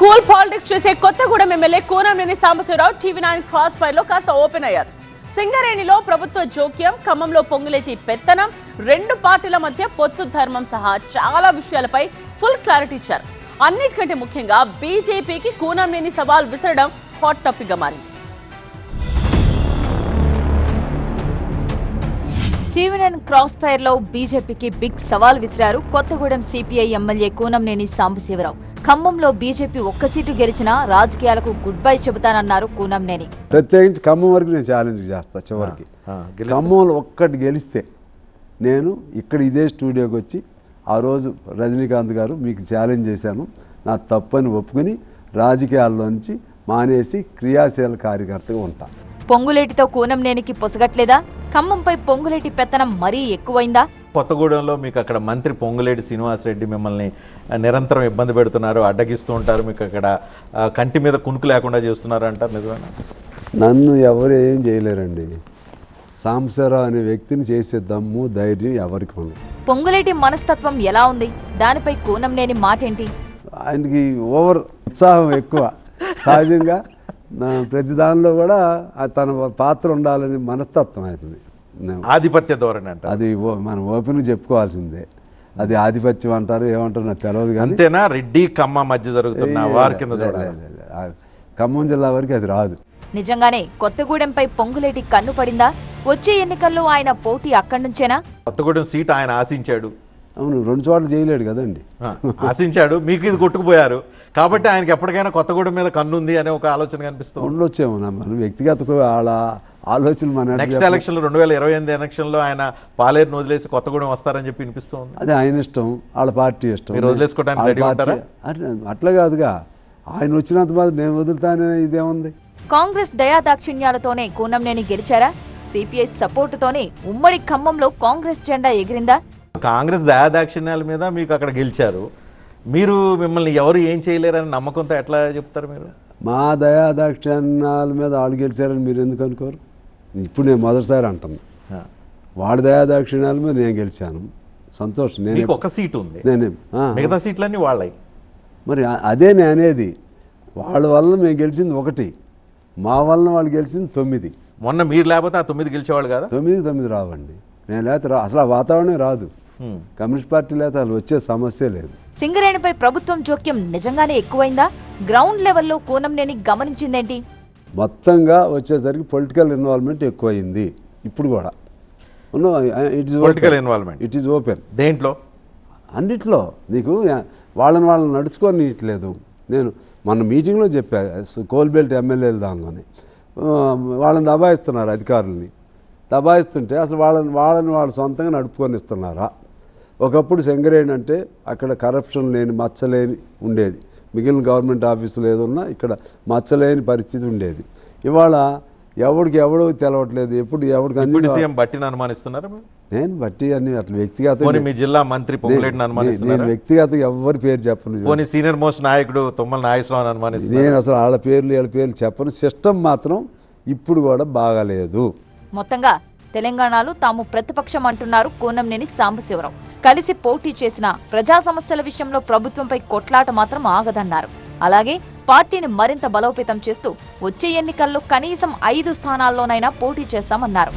Cool politics చేసే Kothagudem MLA Kunamneni Sambasivarao TV9 cross fire లో కాస్త ఓపెన్ అయ్యారు. సింగరేణిలో ప్రభుత్వ జోక్యం, ఖమ్మంలో పొంగులేటి పెత్తనం, రెండు పార్టీల మధ్య పొత్తు ధర్మం సహా చాలా విషయాలపై ఫుల్ క్లారిటీ ఇచ్చారు. అన్నిటికంటే ముఖ్యంగా బీజేపీకి కూనంనేని సవాల్ విసరడం హాట్ టాపిక్ గా మారింది. టీవీ9 క్రాస్ ఫైర్ లో బీజేపీకి బిగ్ సవాల్ విసిరారు కొత్తగూడెం సిపిఐ ఎమ్మెల్యే కూనంనేని సాంబశివరావు. ఖమ్మంలో బీజేపీ ఒక్క సీటు గెలిచినా రాజకీయాలకు గుడ్ బై చెబుతానన్నారు కూనంనేని. ప్రత్యేకించి ఖమ్మం వరకు నేను ఛాలెంజ్ చేస్తా. చివరికి ఖమ్మంలో ఒక్కటి గెలిస్తే నేను ఇక్కడ ఇదే స్టూడియోకి వచ్చి ఆ రోజు రజనీకాంత్ గారు మీకు ఛాలెంజ్ చేశాను, నా తప్పని ఒప్పుకుని రాజకీయాల్లోంచి మానేసి క్రియాశీల కార్యకర్తగా ఉంటా. పొంగులేటితో కూనంనేనికి పొసగట్లేదా? ఖమ్మంపై పొంగులేటి పెత్తనం మరీ ఎక్కువైందా? కొత్తగూడెంలో మీకు అక్కడ మంత్రి పొంగులేటి శ్రీనివాసరెడ్డి మిమ్మల్ని నిరంతరం ఇబ్బంది పెడుతున్నారు, అడ్డగిస్తూ ఉంటారు, మీకు అక్కడ కంటి మీద కునుకు లేకుండా చేస్తున్నారు అంటారు, నిజమేనా? నన్ను ఎవరు ఏం చేయలేరండి. సాంబశివరావు అనే వ్యక్తిని చేసే దమ్ము ధైర్యం ఎవరికి ఉంది. పొంగులేటి మనస్తత్వం ఎలా ఉంది? దానిపై కూనంనేని మాటేంటి? ఆయనకి ఓవర్ ఉత్సాహం ఎక్కువ. సహజంగా ప్రతి దానిలో కూడా తన పాత్ర ఉండాలని మనస్తత్వం అవుతుంది. ఆధిపత్య ధోరణి అంట. అది మనం ఓపెన్గా చెప్పుకోవాల్సిందే. అది ఆధిపత్యం అంటారు, ఏమంటారు నాకు తెలియదు. కానీ అంతేనా? రెడ్డి ఖమ్మం మధ్య జరుగుతున్న వారి కింద ఖమ్మం జిల్లా వరకు అది రాదు. నిజంగానే కొత్తగూడెంపై పొంగులేటి కన్ను పడిందా? వచ్చే ఎన్నికల్లో ఆయన పోటీ అక్కడి నుంచేనా? కొత్తగూడెం సీట్ ఆయన ఆశించాడు. అవును, రెండు చోట్ల చేయలేడు కదండి. ఆశించాడు, మీకు ఇది కొట్టుకుపోయారు కాబట్టి ఆయనకి ఎప్పటికైనా కొత్తగూడెం మీద కన్ను ఉంది అనే ఒక ఆలోచన కనిపిస్తుంది. ఉండొచ్చేమో మనం వ్యక్తిగత ఆలోచన. మన నెక్స్ట్ ఎలక్షన్లో 2028 ఎలక్షన్లో ఆయన పాలేరును వదిలేసి కొత్తగూడెం వస్తారని చెప్పి వినిపిస్తుంది. అది ఆయన ఇష్టం, వాళ్ళ పార్టీ ఇష్టం. మీరు వదిలేసుకోవడానికి రెడీ ఉంటారా? అట్లా కాదుగా, ఆయన వచ్చినంత బాధ నేను వదులుతానే ఇదేముంది. కాంగ్రెస్ దయాదాక్షిణ్యాలతోనే కూనంనేని గెలిచారా? సిపిఐ సపోర్టుతోనే ఉమ్మడి ఖమ్మంలో కాంగ్రెస్ జెండా ఎగిరిందా? కాంగ్రెస్ దయాదాక్షిణ్యాల మీద మీకు అక్కడ గెలిచారు, మీరు మిమ్మల్ని ఎవరు ఏం చేయలేరని నమ్మకంతో ఎట్లా చెప్తారు మీరు? మా దయాదాక్షిణ్యాల మీద వాళ్ళు గెలిచారని మీరు ఎందుకు అనుకోరు? ఇప్పుడు నేను మొదటిసారి అంటాను, వాళ్ళ దయాదాక్షిణ్యాల మీద నేను గెలిచాను, సంతోషం. నేను ఒక సీటు ఉంది, నేనే మిగతా సీట్లన్నీ వాళ్ళవి. మరి అదే నేను అనేది, వాళ్ళ వల్ల మేము గెలిచింది 1, మా వలన వాళ్ళు గెలిచింది 9. మొన్న మీరు లేకపోతే ఆ 9 గెలిచేవాళ్ళు కదా? 9 రావండి. నేను లేకపోతే అసలు ఆ వాతావరణం రాదు. కమ్యూనిస్ట్ పార్టీ లేకపోతే అసలు వచ్చే సమస్య లేదు. సింగరేణిపై ప్రభుత్వం జోక్యం నిజంగానే ఎక్కువైందా? గ్రౌండ్ లెవెల్లో కూనంనేని గమనించిందేంటి? మొత్తంగా వచ్చేసరికి పొలిటికల్ ఇన్వాల్వ్మెంట్ ఎక్కువైంది. ఇప్పుడు కూడా political involvement it is open. దేంట్లో? అన్నిట్లో. నీకు వాళ్ళని నడుచుకోనియట్లేదు. నేను మన మీటింగ్లో చెప్పా, కోల్బెల్ట్ ఎమ్మెల్యేలు దానిలోనే వాళ్ళని దబాయిస్తున్నారు, అధికారులని దబాయిస్తుంటే అసలు వాళ్ళు సొంతంగా నడుపుకొని ఇస్తున్నారా? ఒకప్పుడు సింగరేణి అంటే అక్కడ కరప్షన్ లేని, మచ్చలేని ఉండేది. మిగిలిన గవర్నమెంట్ ఆఫీసులు ఏదున్నా ఇక్కడ మచ్చలేని పరిస్థితి ఉండేది. ఇవాళ ఎవడు తెలవట్లేదు. ఎప్పుడు ఎవరికి బట్టిని అనుమానిస్తున్నారు? నేను బట్టి అన్ని అట్లా వ్యక్తిగత, మీ జిల్లా మంత్రి పొంగులేటిని అనుమానిస్తున్నారు? నేను వ్యక్తిగతంగా ఎవరి పేరు చెప్పను. సీనియర్ మోస్ట్ నాయకుడు తుమ్మల నాగేశ్వరరావు అనుమానిస్తున్నారు? నేను అసలు వీళ్ళ పేర్లు చెప్పను. సిస్టమ్ మాత్రం ఇప్పుడు కూడా బాగాలేదు. మొత్తంగా తెలంగాణలో తాము ప్రతిపక్షం అంటున్నారు కూనంనేని సాంబశివరావు. కలిసి పోటీ చేసిన ప్రజా సమస్యల విషయంలో ప్రభుత్వంపై కొట్లాట మాత్రం ఆగదన్నారు. అలాగే పార్టీని మరింత బలోపేతం చేస్తూ వచ్చే ఎన్నికల్లో కనీసం 5 స్థానాల్లోనైనా పోటీ చేస్తామన్నారు.